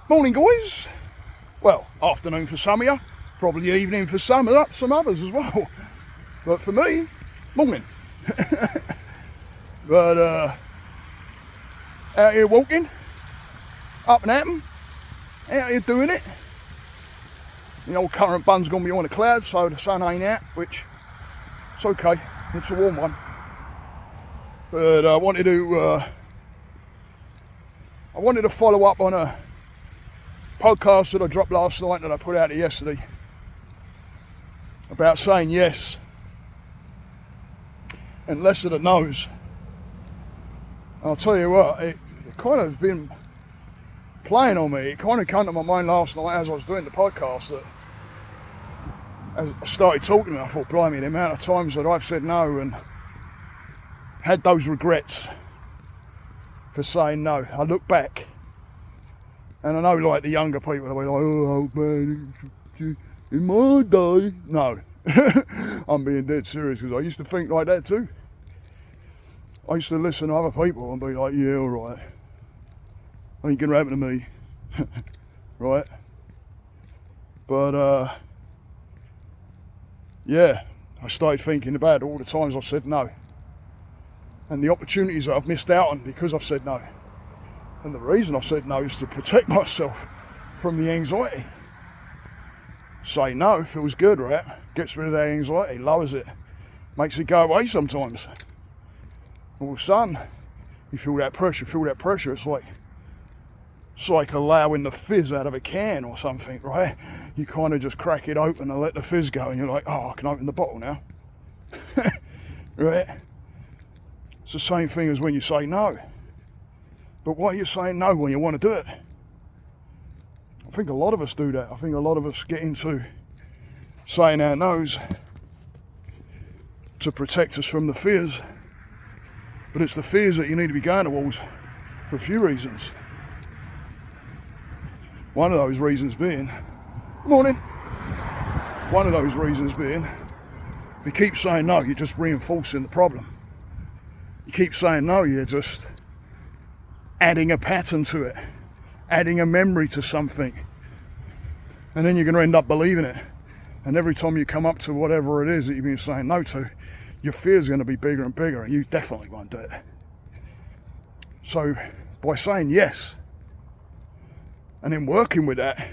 Morning, guys. Well, afternoon for some of you, probably evening for some others as well. But for me, morning. But out here walking, up and at 'em, out here doing it. The old current bun's gone behind the clouds, so the sun ain't out, which it's okay. It's a warm one. But I wanted to follow up on a podcast that I dropped last night that I put out yesterday about saying yes and less of the no's. I'll tell you what, it kind of been playing on me. It kind of came to my mind last night as I was doing the podcast that as I started talking, I thought, blimey, the amount of times that I've said no and had those regrets for saying no. I look back and I know, like, the younger people will be like, oh man, in my day. No, I'm being dead serious, because I used to think like that too. I used to listen to other people and be like, yeah, all right, ain't gonna happen to me. Right? But yeah, I started thinking about all the times I've said no and the opportunities that I've missed out on because I've said no. And the reason I said no is to protect myself from the anxiety. Say no feels good, right? Gets rid of that anxiety, lowers it, makes it go away sometimes. All of a sudden, you feel that pressure. It's like allowing the fizz out of a can or something, right? You kind of just crack it open and let the fizz go, and you're like, oh, I can open the bottle now. Right? It's the same thing as when you say no. But why are you saying no when you want to do it? I think a lot of us do that. I think a lot of us get into saying our no's to protect us from the fears. But it's the fears that you need to be going towards for a few reasons. One of those reasons being, good morning. One of those reasons being, if you keep saying no, you're just reinforcing the problem. You keep saying no, you're just adding a pattern to it, adding a memory to something, and then you're going to end up believing it. And every time you come up to whatever it is that you've been saying no to, your fear's going to be bigger and bigger, and you definitely won't do it. So by saying yes and then working with that,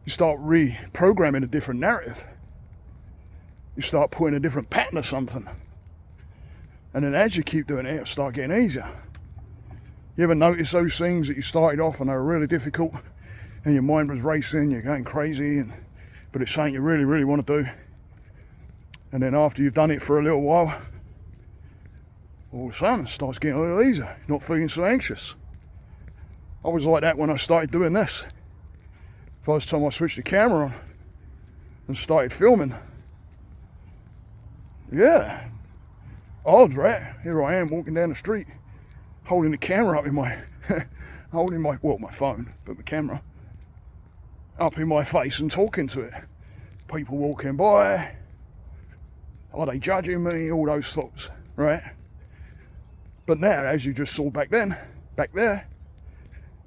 you start reprogramming a different narrative. You start putting a different pattern of something, and then as you keep doing it, it'll start getting easier. You ever notice those things that you started off and they were really difficult and your mind was racing, you're going crazy, but it's something you really, really want to do. And then after you've done it for a little while, all of a sudden it starts getting a little easier. You're not feeling so anxious. I was like that when I started doing this. First time I switched the camera on and started filming. Yeah, odds, right? Here I am walking down the street, holding the camera up in my, my phone, but the camera up in my face and talking to it. People walking by, are they judging me? All those thoughts, right? But now, as you just saw back there,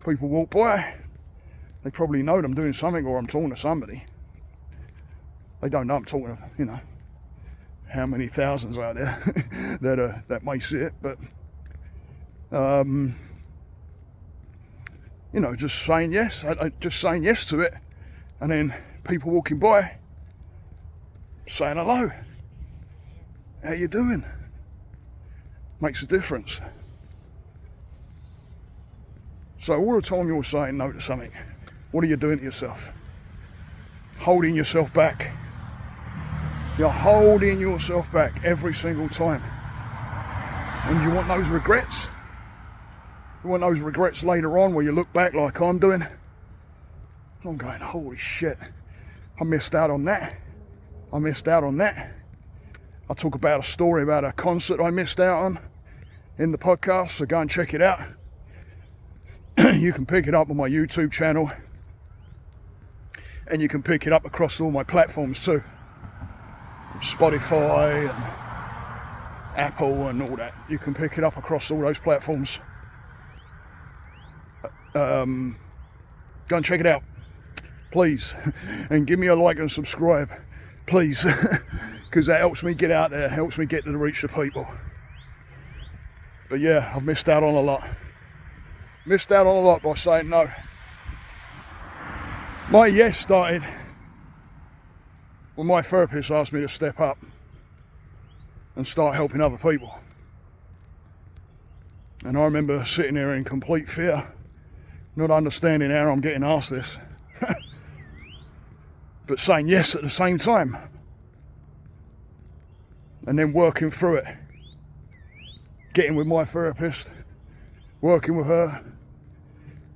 people walk by, they probably know I'm doing something or I'm talking to somebody. They don't know I'm talking to, how many thousands out there that may see it, but just saying yes, just saying yes to it, and then people walking by saying hello, how you doing, makes a difference. So all the time you're saying no to something, what are you doing to yourself? Holding yourself back. You're holding yourself back every single time. And you want those regrets? You want those regrets later on where you look back like I'm doing? I'm going, holy shit, I missed out on that. I talk about a story about a concert I missed out on in the podcast, so go and check it out. You can pick it up on my YouTube channel, and you can pick it up across all my platforms too. Spotify and Apple and all that. You can pick it up across all those platforms. Go and check it out, please. And give me a like and subscribe, please. Because that helps me get out there, helps me get to reach the people. But yeah, I've missed out on a lot. Missed out on a lot by saying no. My yes started when my therapist asked me to step up and start helping other people. And I remember sitting there in complete fear, not understanding how I'm getting asked this, but saying yes at the same time. And then working through it. Getting with my therapist, working with her,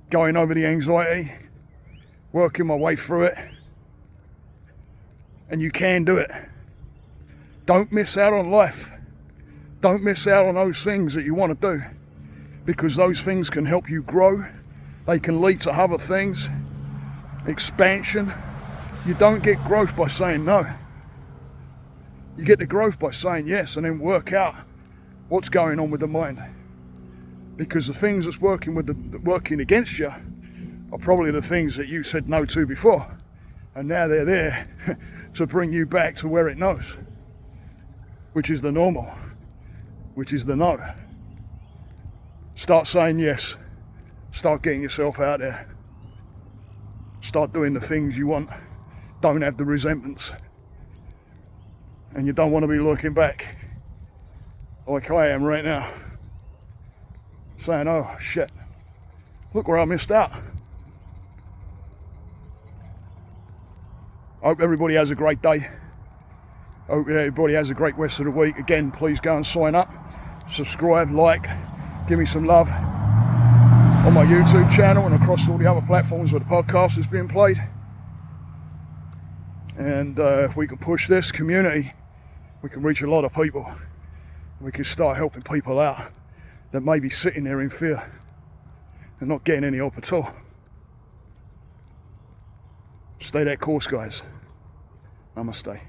going over the anxiety, working my way through it. And you can do it. Don't miss out on life. Don't miss out on those things that you want to do, because those things can help you grow. They can lead to other things, expansion. You don't get growth by saying no. You get the growth by saying yes, and then work out what's going on with the mind. Because the things that's working against you are probably the things that you said no to before. And now they're there to bring you back to where it knows, which is the normal, which is the no. Start saying yes. Start getting yourself out there. Start doing the things you want. Don't have the resentments. And you don't want to be looking back like I am right now, saying, oh shit, look where I missed out. I hope everybody has a great day. I hope everybody has a great rest of the week. Again, please go and sign up, subscribe, like, give me some love on my YouTube channel and across all the other platforms where the podcast is being played. And if we can push this community, we can reach a lot of people. We can start helping people out that may be sitting there in fear and not getting any help at all. Stay that course, guys. Namaste.